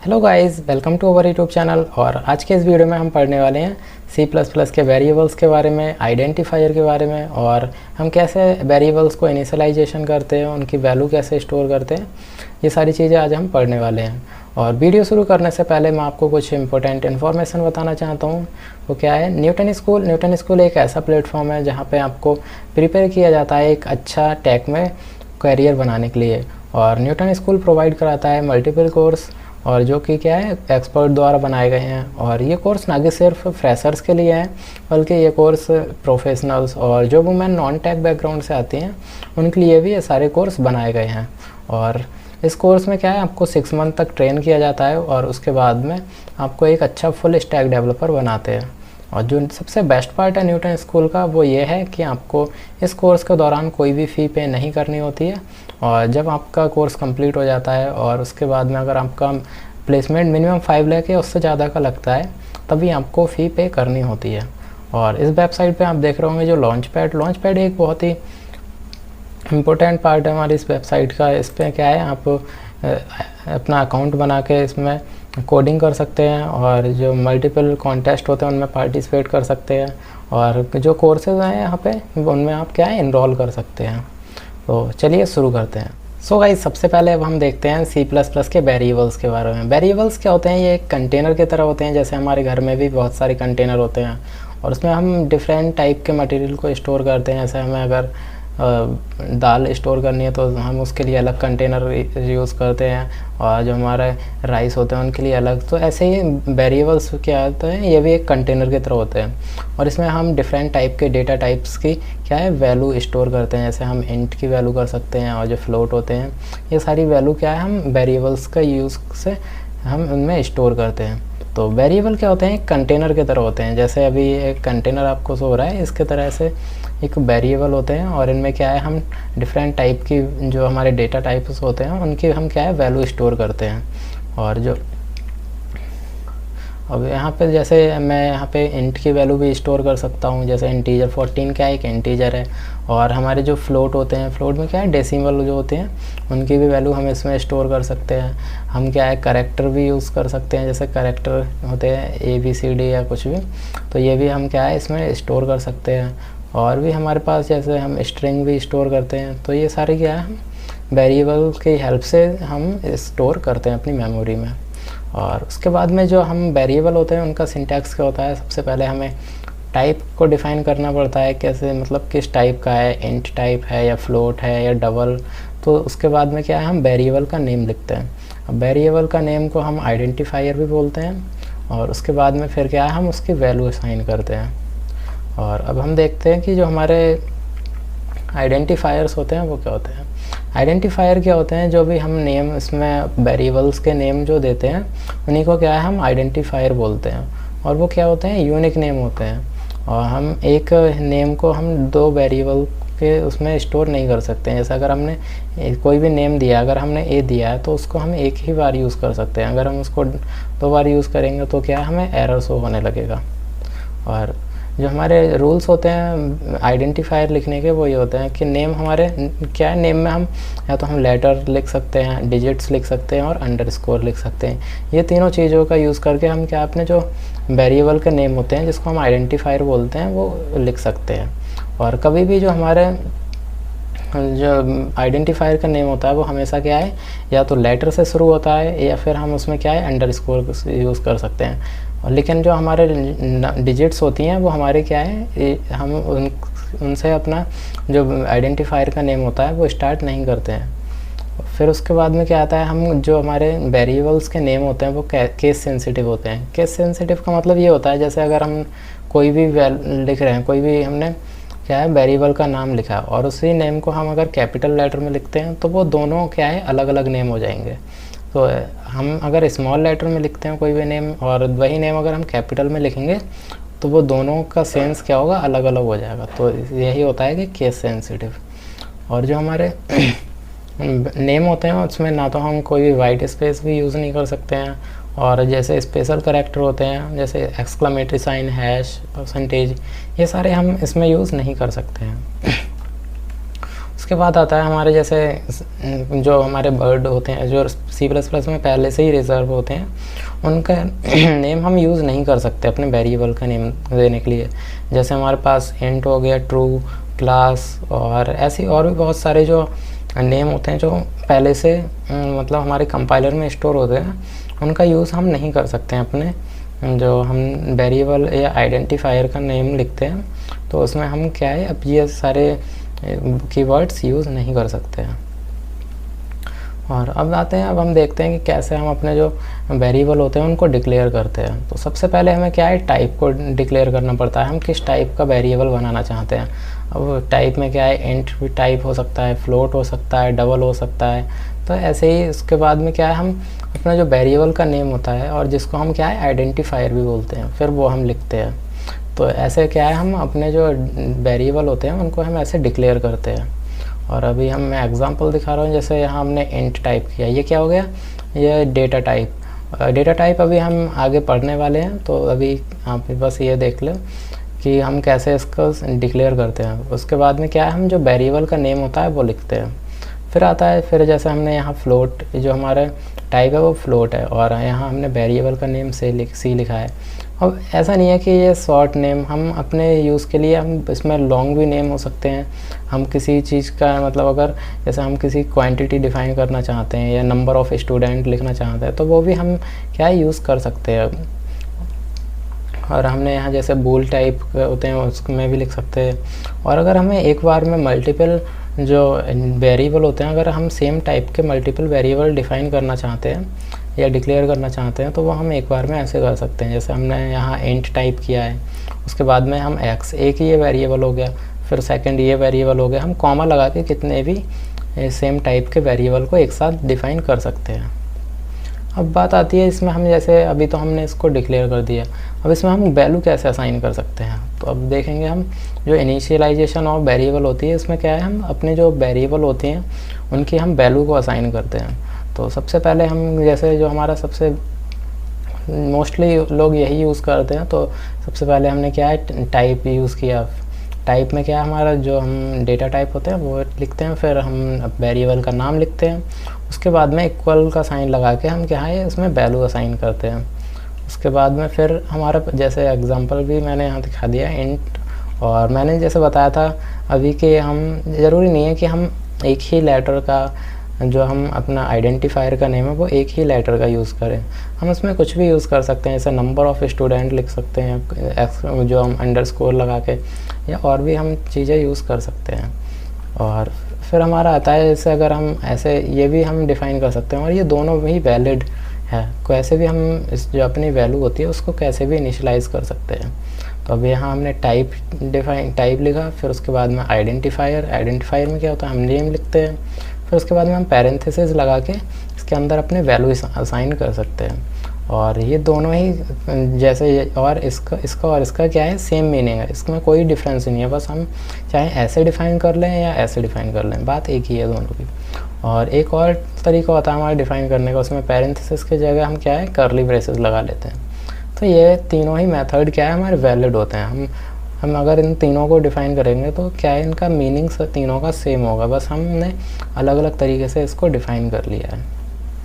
Hello guys, welcome to our YouTube channel. और आज के इस वीडियो में हम पढ़ने वाले हैं C++ के वेरिएबल्स के बारे में, आइडेंटिफायर के बारे में, और हम कैसे वेरिएबल्स को इनिशियलाइजेशन करते हैं, उनकी वैल्यू कैसे स्टोर करते हैं। ये सारी चीज़ें आज हम पढ़ने वाले हैं। और वीडियो शुरू करने से पहले मैं आपको कुछ इंपॉर्टेंट इन्फॉर्मेशन बताना चाहता हूँ। वो क्या है, न्यूटन स्कूल एक ऐसा प्लेटफॉर्म है जहाँ पर आपको प्रिपेयर किया जाता है एक अच्छा टेक में करियर बनाने के लिए। और न्यूटन स्कूल प्रोवाइड कराता है मल्टीपल कोर्स, और जो कि क्या है, एक्सपर्ट द्वारा बनाए गए हैं। और ये कोर्स ना कि सिर्फ फ्रेशर्स के लिए है, बल्कि ये कोर्स प्रोफेशनल्स और जो वुमेन नॉन टेक बैकग्राउंड से आती हैं उनके लिए भी ये सारे कोर्स बनाए गए हैं। और इस कोर्स में क्या है, आपको 6 मंथ तक ट्रेन किया जाता है और उसके बाद में आपको एक अच्छा फुल स्टैक डेवलपर बनाते हैं। और जो सबसे बेस्ट पार्ट है न्यूटन स्कूल का, वो ये है कि आपको इस कोर्स के दौरान कोई भी फ़ी पे नहीं करनी होती है। और जब आपका कोर्स कंप्लीट हो जाता है और उसके बाद में अगर आपका प्लेसमेंट मिनिमम 5 लाख या उससे ज़्यादा का लगता है, तभी आपको फ़ी पे करनी होती है। और इस वेबसाइट पे आप देख रहे होंगे जो लॉन्च पैड एक बहुत ही इम्पोर्टेंट पार्ट है हमारी इस वेबसाइट का। इस पर क्या है, आप अपना अकाउंट बना के इसमें कोडिंग कर सकते हैं और जो मल्टीपल कॉन्टेस्ट होते हैं उनमें पार्टिसिपेट कर सकते हैं। और जो कोर्सेज हैं यहाँ पे, उनमें आप क्या है, इनरोल कर सकते हैं। तो चलिए शुरू करते हैं। सो गाइस, सबसे पहले अब हम देखते हैं C++ के वेरिएबल्स के बारे में। वेरिएबल्स क्या होते हैं, ये एक कंटेनर की तरह होते हैं। जैसे हमारे घर में भी बहुत सारे कंटेनर होते हैं और उसमें हम डिफरेंट टाइप के मटेरियल को स्टोर करते हैं। जैसे हमें अगर दाल स्टोर करनी है तो हम उसके लिए अलग कंटेनर यूज़ करते हैं, और जो हमारे राइस होते हैं उनके लिए अलग। तो ऐसे ही वेरिएबल्स क्या होते हैं, ये भी एक कंटेनर की तरह होते हैं। और इसमें हम डिफरेंट टाइप के डेटा टाइप्स की क्या है, वैल्यू स्टोर करते हैं। जैसे हम इंट की वैल्यू कर सकते हैं, और जो फ्लोट होते हैं, ये सारी वैल्यू क्या है, हम वेरिएबल्स का यूज़ से हम उनमें स्टोर करते हैं। तो वेरिएबल क्या होते हैं, एक कंटेनर की तरह होते हैं। जैसे अभी एक कंटेनर आपको शो हो रहा है, इसके तरह से एक वेरिएबल होते हैं। और इनमें क्या है, हम डिफरेंट टाइप की जो हमारे डेटा टाइप्स होते हैं उनकी हम क्या है, वैल्यू स्टोर करते हैं। और जो अब यहाँ पे जैसे मैं यहाँ पे इंट की वैल्यू भी स्टोर कर सकता हूँ। जैसे इंटीजर 14 क्या है, एक इंटीजर है। और हमारे जो फ्लोट होते हैं, फ्लोट में क्या है, डेसिमल जो होते हैं उनकी भी वैल्यू हम इसमें स्टोर कर सकते हैं। हम क्या है, करेक्टर भी यूज़ कर सकते हैं। जैसे करेक्टर होते हैं ABCD या कुछ भी, तो ये भी हम क्या है, इसमें स्टोर कर सकते हैं। और भी हमारे पास जैसे हम स्ट्रिंग भी स्टोर करते हैं। तो ये सारे क्या है, हम वेरिएबल की हेल्प से हम स्टोर करते हैं अपनी मेमोरी में। और उसके बाद में जो हम वेरिएबल होते हैं उनका सिंटैक्स क्या होता है, सबसे पहले हमें टाइप को डिफ़ाइन करना पड़ता है। कैसे, मतलब किस टाइप का है, इंट टाइप है या फ्लोट है या डबल। तो उसके बाद में क्या है, हम वेरिएबल का नेम लिखते हैं। अब वेरिएबल का नेम को हम आइडेंटिफायर भी बोलते हैं। और उसके बाद में फिर क्या है, हम उसकी वैल्यू असाइन करते हैं। और अब हम देखते हैं कि जो हमारे आइडेंटिफायर्स होते हैं वो क्या होते हैं। आइडेंटिफायर क्या होते हैं, जो भी हम नेम इसमें वेरिएबल्स के नेम जो देते हैं उन्हीं को क्या है, हम आइडेंटिफायर बोलते हैं। और वो क्या होते हैं, यूनिक नेम होते हैं। और हम एक नेम को हम 2 वेरिएबल के उसमें स्टोर नहीं कर सकते हैं। जैसे अगर हमने कोई भी नेम दिया, अगर हमने A दिया है तो उसको हम एक ही बार यूज़ कर सकते हैं। अगर हम उसको 2 बार यूज़ करेंगे तो क्या है, हमें एरर शो होने लगेगा। और जो हमारे रूल्स होते हैं आइडेंटिफायर लिखने के, वो ये होते हैं कि नेम हमारे क्या है, नेम में हम या तो हम लेटर लिख सकते हैं, डिजिट्स लिख सकते हैं और अंडरस्कोर लिख सकते हैं। ये तीनों चीज़ों का यूज़ करके हम क्या, अपने जो वेरिएबल के नेम होते हैं जिसको हम आइडेंटिफायर बोलते हैं वो लिख सकते हैं। और कभी भी जो हमारे जो आइडेंटिफायर का नेम होता है वो हमेशा क्या है, या तो लेटर से शुरू होता है या फिर हम उसमें क्या है, अंडरस्कोर यूज़ कर सकते हैं। और लेकिन जो हमारे डिजिट्स होती हैं वो हमारे क्या है, हम उनसे अपना जो आइडेंटिफायर का नेम होता है वो स्टार्ट नहीं करते हैं। फिर उसके बाद में क्या आता है, हम जो हमारे वेरिएबल्स के नेम होते हैं वो केस सेंसिटिव होते हैं। केस सेंसिटिव का मतलब ये होता है, जैसे अगर हम कोई भी लिख रहे हैं, कोई भी हमने क्या है, वेरिएबल का नाम लिखा और उसी नेम को हम अगर कैपिटल लेटर में लिखते हैं तो वो दोनों क्या है, अलग अलग नेम हो जाएंगे। तो हम अगर स्मॉल लेटर में लिखते हैं कोई भी नेम और वही नेम अगर हम कैपिटल में लिखेंगे तो वो दोनों का सेंस क्या होगा, अलग अलग हो जाएगा। तो यही होता है कि केस सेंसिटिव। और जो हमारे नेम होते हैं उसमें ना तो हम कोई भी वाइट स्पेस भी यूज़ नहीं कर सकते हैं, और जैसे स्पेशल करैक्टर होते हैं जैसे एक्सक्लेमेटरी साइन, हैश, परसेंटेज, ये सारे हम इसमें यूज़ नहीं कर सकते हैं। उसके बाद आता है हमारे जैसे जो हमारे वर्ड होते हैं जो C++ में पहले से ही रिजर्व होते हैं, उनका नेम हम यूज़ नहीं कर सकते अपने वेरिएबल का नेम देने के लिए। जैसे हमारे पास इंट हो गया, ट्रू, क्लास और ऐसी और भी बहुत सारे जो नेम होते हैं जो पहले से मतलब हमारे कंपाइलर में स्टोर होते हैं, उनका यूज़ हम नहीं कर सकते हैं अपने जो हम वेरिएबल या आइडेंटिफायर का नेम लिखते हैं, तो उसमें हम क्या है अब ये सारे कीवर्ड्स यूज़ नहीं कर सकते हैं। और अब आते हैं, अब हम देखते हैं कि कैसे हम अपने जो वेरिएबल होते हैं उनको डिक्लेयर करते हैं। तो सबसे पहले हमें क्या है टाइप को डिक्लेयर करना पड़ता है, हम किस टाइप का वेरिएबल बनाना चाहते हैं। अब टाइप में क्या है, इंट भी टाइप हो सकता है, फ्लोट हो सकता है, डबल हो सकता है। तो ऐसे ही उसके बाद में क्या है हम अपना जो वेरिएबल का नेम होता है और जिसको हम क्या है आइडेंटिफायर भी बोलते हैं, फिर वो हम लिखते हैं। तो ऐसे क्या है हम अपने जो वेरिएबल होते हैं उनको हम ऐसे डिक्लेयर करते हैं। और अभी हम मैं एग्जांपल दिखा रहा हूँ, जैसे यहाँ हमने इंट टाइप किया, ये क्या हो गया, ये डेटा टाइप। डेटा टाइप अभी हम आगे पढ़ने वाले हैं, तो अभी आप बस ये देख लो कि हम कैसे इसको डिक्लेयर करते हैं। उसके बाद में क्या है हम जो वेरिएबल का नेम होता है वो लिखते हैं। फिर आता है, फिर जैसे हमने यहाँ फ्लोट, जो हमारा टाइप है वो फ्लोट है और यहाँ हमने वेरिएबल का नेम सी लिखा है। अब ऐसा नहीं है कि ये शॉर्ट नेम, हम अपने यूज़ के लिए हम इसमें लॉन्ग भी नेम हो सकते हैं। हम किसी चीज़ का मतलब अगर जैसे हम किसी क्वांटिटी डिफाइन करना चाहते हैं या नंबर ऑफ़ स्टूडेंट लिखना चाहते हैं, तो वो भी हम क्या यूज़ कर सकते हैं। और हमने यहाँ जैसे बूल टाइप होते हैं उसमें भी लिख सकते हैं। और अगर हमें एक बार में मल्टीपल जो वेरिएबल होते हैं, अगर हम सेम टाइप के मल्टीपल वेरिएबल डिफ़ाइन करना चाहते हैं या डिक्लेयर करना चाहते हैं, तो वो हम एक बार में ऐसे कर सकते हैं। जैसे हमने यहाँ इंट टाइप किया है, उसके बाद में हम एक्स, एक ये वेरिएबल हो गया, फिर सेकंड ये वेरिएबल हो गया, हम कॉमा लगा के कितने भी सेम टाइप के वेरिएबल को एक साथ डिफ़ाइन कर सकते हैं। अब बात आती है इसमें हम जैसे अभी तो हमने इसको डिक्लेयर कर दिया, अब इसमें हम वैल्यू कैसे असाइन कर सकते हैं। तो अब देखेंगे हम जो इनिशियलाइजेशन ऑफ वेरिएबल होती है, इसमें क्या है हम अपने जो वेरिएबल होते हैं उनकी हम वैल्यू को असाइन करते हैं। तो सबसे पहले हम जैसे जो हमारा सबसे मोस्टली लोग यही यूज़ करते हैं, तो सबसे पहले हमने क्या है टाइप यूज़ किया। टाइप में क्या हमारा जो हम डेटा टाइप होते हैं वो लिखते हैं, फिर हम वेरिएबल का नाम लिखते हैं, उसके बाद में इक्वल का साइन लगा के हम क्या है इसमें वैल्यू असाइन करते हैं। उसके बाद में फिर हमारा जैसे एग्जांपल भी मैंने यहाँ दिखा दिया इंट, और मैंने जैसे बताया था अभी कि हम ज़रूरी नहीं है कि हम एक ही लेटर का जो हम अपना आइडेंटिफायर का नेम है वो एक ही लेटर का यूज़ करें। हम इसमें कुछ भी यूज़ कर सकते हैं, जैसे नंबर ऑफ़ स्टूडेंट लिख सकते हैं जो हम अंडरस्कोर लगा के, या और भी हम चीज़ें यूज़ कर सकते हैं। और फिर हमारा आता है जैसे अगर हम ऐसे ये भी हम डिफ़ाइन कर सकते हैं, और ये दोनों भी वैलिड है, कैसे भी हम इस जो अपनी वैल्यू होती है उसको कैसे भी इनिशियलाइज़ कर सकते हैं। तो अब यहाँ हमने टाइप लिखा, फिर उसके बाद में आइडेंटिफायर में क्या होता है हम नेम लिखते हैं, फिर उसके बाद में हम पैरेंथेसिस लगा के इसके अंदर अपने वैल्यू असाइन कर सकते हैं। और ये दोनों ही जैसे और इसका और इसका क्या है सेम मीनिंग है, इसमें कोई डिफरेंस नहीं है, बस हम चाहे ऐसे डिफ़ाइन कर लें या ऐसे डिफ़ाइन कर लें, बात एक ही है दोनों की। और एक और तरीका होता है हमारा डिफ़ाइन करने का, उसमें पैरेंथेसिस की जगह हम क्या है कर्ली ब्रेसेस लगा लेते हैं। तो ये तीनों ही मेथड क्या है हमारे वैलिड होते हैं। हम अगर इन तीनों को डिफ़ाइन करेंगे तो क्या है इनका मीनिंग तीनों का सेम होगा, बस हमने अलग अलग तरीके से इसको डिफ़ाइन कर लिया है।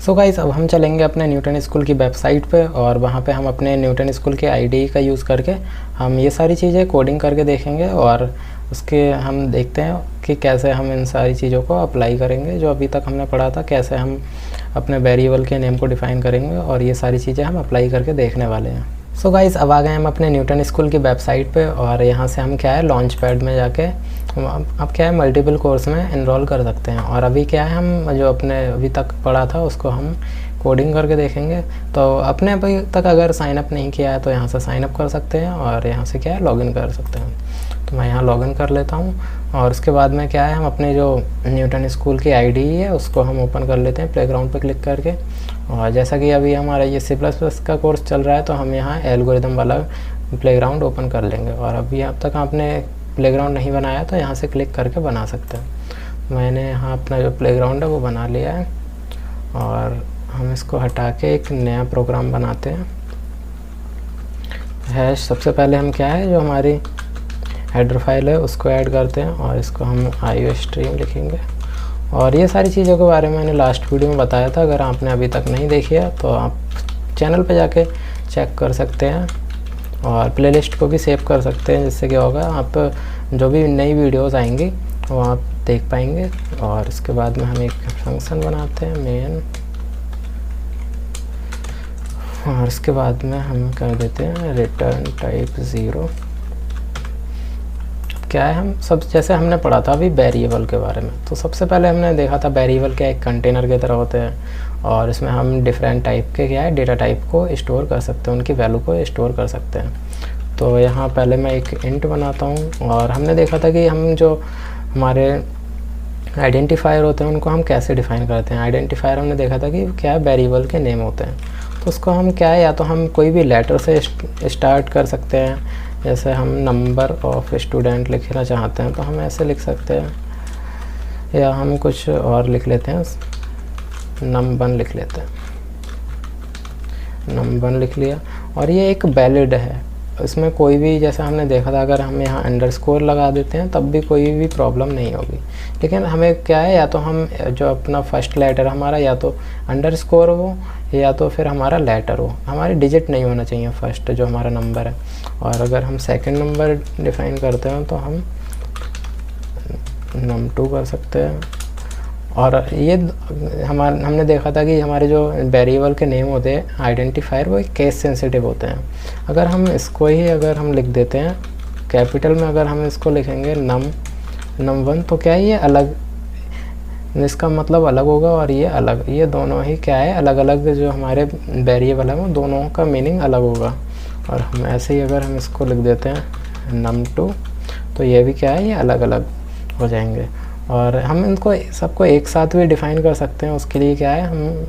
सो गाइस, अब हम चलेंगे अपने न्यूटन स्कूल की वेबसाइट पे, और वहाँ पे हम अपने न्यूटन स्कूल के आईडी का यूज़ करके हम ये सारी चीज़ें कोडिंग करके देखेंगे, और उसके हम देखते हैं कि कैसे हम इन सारी चीज़ों को अप्लाई करेंगे जो अभी तक हमने पढ़ा था, कैसे हम अपने वेरिएबल के नेम को डिफ़ाइन करेंगे, और ये सारी चीज़ें हम अप्लाई करके देखने वाले हैं। सो गाइस, अब आ गए हम अपने न्यूटन स्कूल की वेबसाइट पे, और यहाँ से हम क्या है लॉन्च पैड में जाके अब क्या है मल्टीपल कोर्स में इनरोल कर सकते हैं। और अभी क्या है हम जो अपने अभी तक पढ़ा था उसको हम कोडिंग करके देखेंगे। तो अपने अभी तक अगर साइन अप नहीं किया है तो यहाँ से साइन अप कर सकते हैं, और यहाँ से क्या है लॉगिन कर सकते हैं। तो मैं यहाँ लॉगिन कर लेता हूँ, और उसके बाद में क्या है हम अपने जो न्यूटन स्कूल की आईडी है उसको हम ओपन कर लेते हैं प्लेग्राउंड पे क्लिक करके। और जैसा कि अभी हमारा ये C++ का कोर्स चल रहा है, तो हम यहाँ एल्गोरिदम वाला प्लेग्राउंड ओपन कर लेंगे। और अभी अब तक आपने प्लेग्राउंड नहीं बनाया तो यहाँ से क्लिक करके बना सकते हैं। मैंने यहाँ अपना जो प्लेग्राउंड है वो बना लिया है, और हम इसको हटा के एक नया प्रोग्राम बनाते हैं। हैश सबसे पहले हम क्या है जो हमारी हेडर फाइल है उसको ऐड करते हैं और इसको हम IO स्ट्रीम लिखेंगे। और ये सारी चीज़ों के बारे में मैंने लास्ट वीडियो में बताया था, अगर आपने अभी तक नहीं देखी है तो आप चैनल पे जाके चेक कर सकते हैं और प्लेलिस्ट को भी सेव कर सकते हैं, जिससे क्या होगा आप जो भी नई वीडियोस आएंगी वो आप देख पाएंगे। और इसके बाद में हम एक फंक्शन बनाते हैं मेन, और इसके बाद में हम कर देते हैं रिटर्न टाइप 0। क्या है, हम सब जैसे हमने पढ़ा था अभी वेरिएबल के बारे में, तो सबसे पहले हमने देखा था वेरिएबल क्या एक कंटेनर की तरह होते हैं और इसमें हम डिफरेंट टाइप के क्या है डेटा टाइप को स्टोर कर सकते हैं, उनकी वैल्यू को स्टोर कर सकते हैं। तो यहाँ पहले मैं एक इंट बनाता हूँ और हमने देखा था कि हम जो हमारे आइडेंटिफायर होते हैं उनको हम कैसे डिफ़ाइन करते हैं। आइडेंटिफायर हमने देखा था कि क्या वेरिएबल के नेम होते हैं, तो उसको हम क्या है या तो हम कोई भी लेटर से स्टार्ट कर सकते हैं, जैसे हम नंबर ऑफ स्टूडेंट लिखना चाहते हैं तो हम ऐसे लिख सकते हैं, या हम कुछ और लिख लेते हैं, num1 लिख लेते हैं, num1 लिख लिया। और ये एक वैलिड है, इसमें कोई भी जैसे हमने देखा था अगर हम यहाँ अंडरस्कोर लगा देते हैं तब भी कोई भी प्रॉब्लम नहीं होगी। लेकिन हमें क्या है या तो हम जो अपना फर्स्ट लेटर हमारा या तो अंडरस्कोर हो या तो फिर हमारा लेटर हो, हमारी डिजिट नहीं होना चाहिए फर्स्ट जो हमारा नंबर है। और अगर हम सेकंड नंबर डिफाइन करते हैं तो हम num2 कर सकते हैं। और ये हमने देखा था कि हमारे जो वेरिएबल के नेम होते हैं आइडेंटिफायर वो केस सेंसिटिव होते हैं। अगर हम इसको ही अगर हम लिख देते हैं कैपिटल में, अगर हम इसको लिखेंगे num1 तो क्या है ये अलग, इसका मतलब अलग होगा और ये अलग, ये दोनों ही क्या है अलग अलग जो हमारे वेरिएबल है वो दोनों का मीनिंग अलग होगा। और हम ऐसे ही अगर हम इसको लिख देते हैं num2 तो ये भी क्या है ये अलग अलग हो जाएंगे। और हम इनको सबको एक साथ भी डिफ़ाइन कर सकते हैं, उसके लिए क्या है हम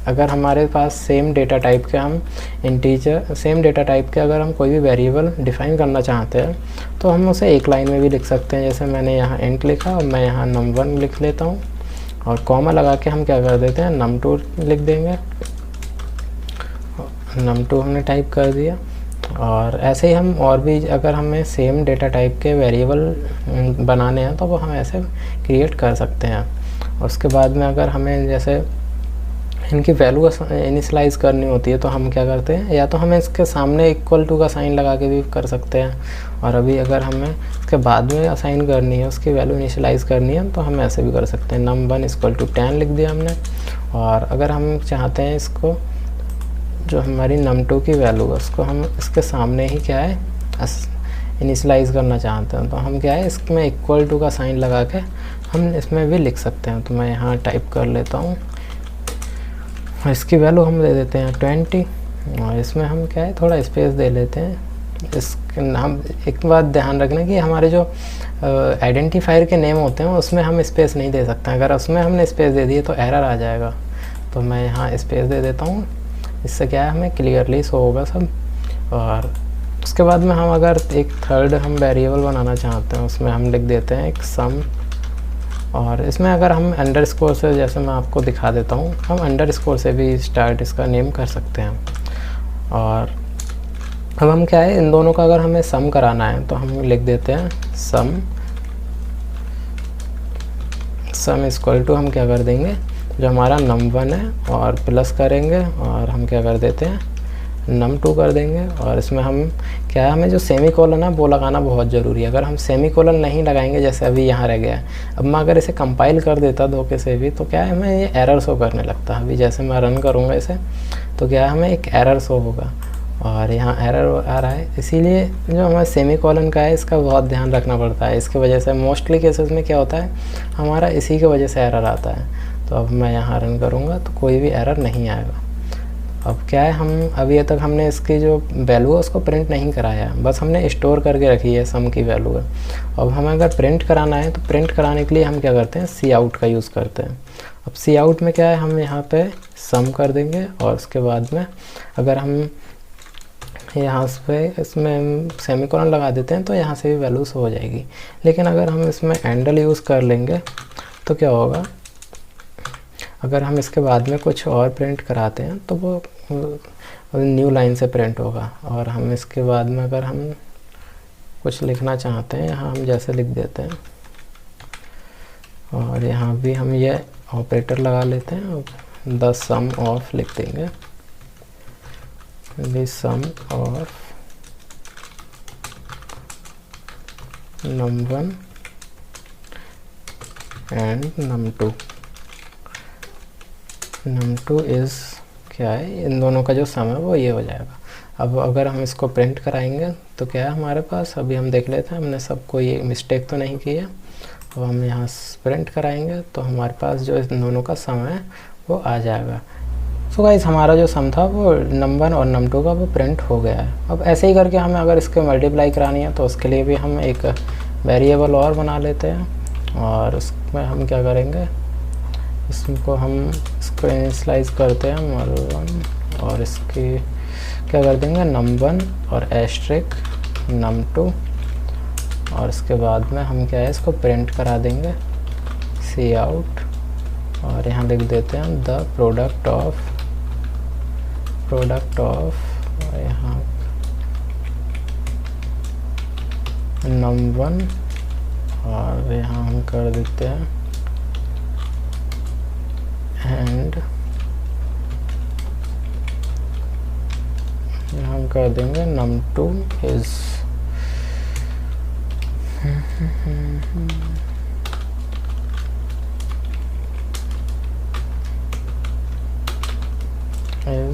अगर हमारे पास सेम डेटा टाइप के हम इंटीजर सेम डेटा टाइप के अगर हम कोई भी वेरिएबल डिफ़ाइन करना चाहते हैं तो हम उसे एक लाइन में भी लिख सकते हैं। जैसे मैंने यहाँ इंट लिखा और मैं यहाँ num1 लिख लेता हूँ और कॉमा लगा के हम क्या कर देते हैं num2 लिख देंगे, num2 हमने टाइप कर दिया। और ऐसे ही हम और भी अगर हमें सेम डेटा टाइप के वेरिएबल बनाने हैं तो वो हम ऐसे क्रिएट कर सकते हैं। और उसके बाद में अगर हमें जैसे इनकी वैल्यू इनिशलाइज करनी होती है तो हम क्या करते हैं या तो हमें इसके सामने इक्वल टू का साइन लगा के भी कर सकते हैं। और अभी अगर हमें इसके बाद में असाइन करनी है उसकी वैल्यू इनिशलाइज करनी है तो हम ऐसे भी कर सकते हैं। num1 = 10 लिख दिया हमने। और अगर हम चाहते हैं इसको जो हमारी num2 की वैल्यू है उसको हम इसके सामने ही क्या है इनिशलाइज करना चाहते हैं तो हम क्या है इसमें इक्वल टू का साइन लगा के हम इसमें भी लिख सकते हैं। तो मैं यहाँ टाइप कर लेता हूँ और इसकी वैल्यू हम दे देते हैं 20 और इसमें हम क्या है थोड़ा स्पेस दे लेते हैं। इसके हम एक बात ध्यान रखना कि हमारे जो आइडेंटिफायर के नेम होते हैं उसमें हम स्पेस नहीं दे सकते, अगर उसमें हमने स्पेस दे दिए तो एरर आ जाएगा। तो मैं यहाँ स्पेस दे देता हूँ, इससे क्या है हमें क्लियरली शो होगा सब। और उसके बाद में हम अगर एक थर्ड हम वेरिएबल बनाना चाहते हैं उसमें हम लिख देते हैं एक सम। और इसमें अगर हम अंडरस्कोर से जैसे मैं आपको दिखा देता हूँ, हम अंडरस्कोर से भी स्टार्ट इसका नेम कर सकते हैं। और अब हम क्या है इन दोनों का अगर हमें सम कराना है तो हम लिख देते हैं सम = हम क्या कर देंगे जो हमारा num1 है और प्लस करेंगे और हम क्या कर देते हैं num2 कर देंगे। और इसमें हम क्या है हमें जो सेमीकोलन है वो लगाना बहुत ज़रूरी है। अगर हम सेमीकोलन नहीं लगाएंगे जैसे अभी यहाँ रह गया है, अब मैं अगर इसे कंपाइल कर देता धोखे से भी तो क्या है हमें ये एरर शो करने लगता है। अभी जैसे मैं रन करूँगा इसे तो क्या है हमें एक एरर शो होगा और यहाँ एरर आ रहा है। इसीलिए जो हमारा सेमीकोलन का है इसका बहुत ध्यान रखना पड़ता है। इसके वजह से मोस्टली केसेस में क्या होता है हमारा इसी की वजह से एरर आता है। तो अब मैं यहाँ रन करूँगा तो कोई भी एरर नहीं आएगा। अब क्या है हम अभी तक हमने इसकी जो वैल्यू है उसको प्रिंट नहीं कराया है, बस हमने स्टोर करके रखी है सम की वैल्यू है। अब हमें अगर प्रिंट कराना है तो प्रिंट कराने के लिए हम क्या करते हैं cout का यूज़ करते हैं। अब cout में क्या है हम यहाँ पे सम कर देंगे और उसके बाद में अगर हम यहाँ पे इसमें सेमीकोलन लगा देते हैं तो यहाँ से भी वैल्यूज़ हो जाएगी। लेकिन अगर हम इसमें एंडल यूज़ कर लेंगे तो क्या होगा, अगर हम इसके बाद में कुछ और प्रिंट कराते हैं तो वो न्यू लाइन से प्रिंट होगा। और हम इसके बाद में अगर हम कुछ लिखना चाहते हैं, यहाँ हम जैसे लिख देते हैं, और यहाँ भी हम ये ऑपरेटर लगा लेते हैं, द सम ऑफ लिख देंगे, the sum of num1 and num2। num2 is क्या है, इन दोनों का जो सम है वो ये हो जाएगा। अब अगर हम इसको प्रिंट कराएंगे तो क्या है हमारे पास, अभी हम देख लेते हैं हमने सब कोई मिस्टेक तो नहीं की है। अब हम यहाँ प्रिंट कराएंगे तो हमारे पास जो इन दोनों का सम है वो आ जाएगा। सो गाइस हमारा जो सम था वो num1 और num2 का वो प्रिंट हो गया है। अब ऐसे ही करके हमें अगर इसके मल्टीप्लाई करानी है तो उसके लिए भी हम एक वेरिएबल और बना लेते हैं, और उसमें हम क्या करेंगे, इसको इनिशियलाइज करते हैं num1, और इसकी क्या कर देंगे num1 और एस्ट्रिक num2, और इसके बाद में हम क्या है इसको प्रिंट करा देंगे सी आउट, और यहाँ लिख देते हैं द प्रोडक्ट ऑफ यहाँ num1, और यहाँ हम कर देते हैं एंड यहाँ हम कर देंगे num2 इज़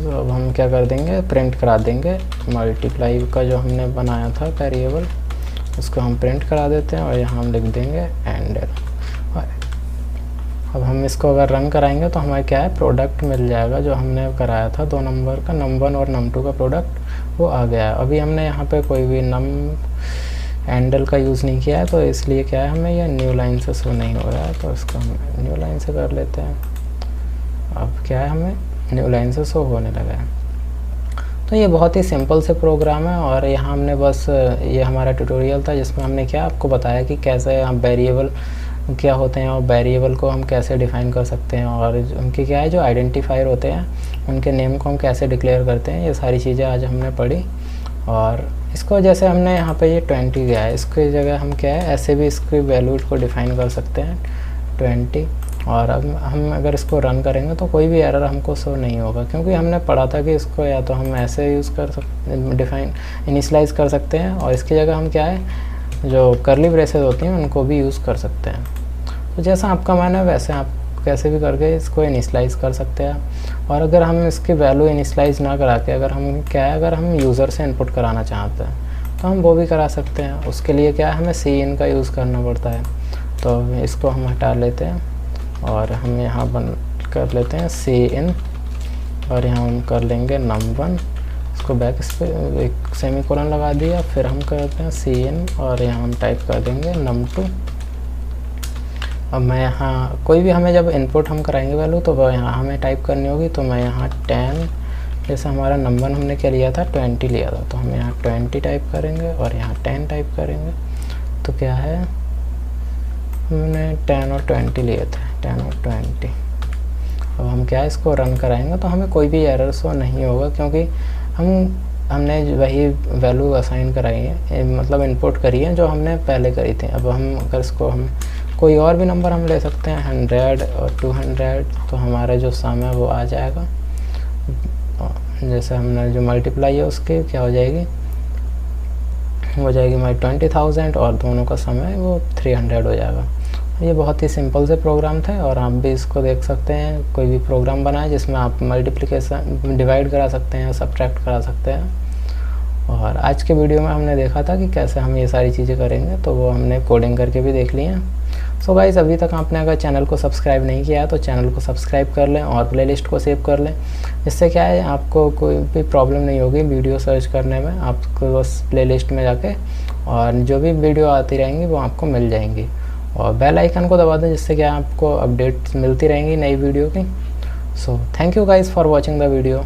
अब हम क्या कर देंगे, प्रिंट करा देंगे मल्टीप्लाई का जो हमने बनाया था वेरिएबल, उसको हम प्रिंट करा देते हैं, और यहाँ हम लिख देंगे एंड। अब हम इसको अगर रन कराएंगे तो हमें क्या है प्रोडक्ट मिल जाएगा जो हमने कराया था 2 नंबर का, num1 और num2 का प्रोडक्ट वो आ गया है। अभी हमने यहाँ पे कोई भी नम हैंडल का यूज़ नहीं किया है, तो इसलिए क्या है हमें ये न्यू लाइन से शो नहीं हो रहा है, तो इसको हम न्यू लाइन से कर लेते हैं। अब क्या है हमें न्यू लाइन से शो होने लगा है। तो ये बहुत ही सिंपल से प्रोग्राम है, और यहाँ हमने बस ये हमारा ट्यूटोरियल था जिसमें हमने क्या आपको बताया कि कैसे हम वेरिएबल क्या होते हैं और वेरिएबल को हम कैसे डिफ़ाइन कर सकते हैं, और उनके क्या है जो आइडेंटिफायर होते हैं उनके नेम को हम कैसे डिक्लेयर करते हैं। ये सारी चीज़ें आज हमने पढ़ी। और इसको जैसे हमने यहाँ पे ये 20 गया है, इसकी जगह हम क्या है ऐसे भी इसकी वैल्यू को डिफ़ाइन कर सकते हैं 20। और अब हम अगर इसको रन करेंगे तो कोई भी एरर हमको शो नहीं होगा, क्योंकि हमने पढ़ा था कि इसको या तो हम ऐसे यूज़ कर सकते डिफाइन इनिशियलाइज़ कर सकते हैं, और इसकी जगह हम क्या है जो करली ब्रेसेस होती हैं उनको भी यूज़ कर सकते हैं। तो जैसा आपका मन है वैसे आप कैसे भी करके इसको इनिशियलाइज़ कर सकते हैं। और अगर हम इसकी वैल्यू इनिशियलाइज़ ना करा के अगर हम क्या है अगर हम यूज़र से इनपुट कराना चाहते हैं तो हम वो भी करा सकते हैं। उसके लिए क्या है हमें सी का यूज़ करना पड़ता है, तो इसको हम हटा लेते हैं और हम यहाँ बंद कर लेते हैं सी, और यहाँ हम कर लेंगे num1, इसको बैक स्पेस एक सेमीकोलन लगा दिया, फिर हम करते हैं सी, और यहाँ हम टाइप कर देंगे num2। अब मैं यहाँ कोई भी हमें जब इनपुट हम कराएंगे वैल्यू तो वह यहाँ हमें टाइप करनी होगी, तो मैं यहाँ 10 जैसे हमारा num1 हमने क्या लिया था 20 लिया था, तो हम यहाँ 20 टाइप करेंगे और यहाँ 10 टाइप करेंगे। तो क्या है हमने 10 और 20 लिए थे, 10 और 20। अब हम क्या है इसको रन कराएंगे तो हमें कोई भी एरर शो नहीं होगा, क्योंकि हमने वही वैल्यू असाइन कराई है, मतलब इनपुट करी है जो हमने पहले करी थी। अब हम अगर इसको हम कोई और भी नंबर हम ले सकते हैं 100 और 200, तो हमारा जो सम है वो आ जाएगा। जैसे हमने जो मल्टीप्लाई है उसकी क्या हो जाएगी, हो जाएगी हमारी 20,000 और दोनों का सम है वो 300 हो जाएगा। ये बहुत ही सिंपल से प्रोग्राम थे, और आप भी इसको देख सकते हैं। कोई भी प्रोग्राम बनाए जिसमें आप मल्टीप्लिकेशन डिवाइड करा सकते हैं, सब्ट्रैक्ट करा सकते हैं। और आज के वीडियो में हमने देखा था कि कैसे हम ये सारी चीज़ें करेंगे, तो वो हमने कोडिंग करके भी देख ली हैं। सो गाइस अभी तक आपने अगर चैनल को सब्सक्राइब नहीं किया है तो चैनल को सब्सक्राइब कर लें और प्लेलिस्ट को सेव कर लें। इससे क्या है आपको कोई भी प्रॉब्लम नहीं होगी वीडियो सर्च करने में, आपको बस प्लेलिस्ट में जाके और जो भी वीडियो आती रहेंगी वो आपको मिल जाएंगी। और बेल आइकन को दबा दें, जिससे क्या आपको अपडेट्स मिलती रहेंगी नई वीडियो की। So thank you guys for watching the video.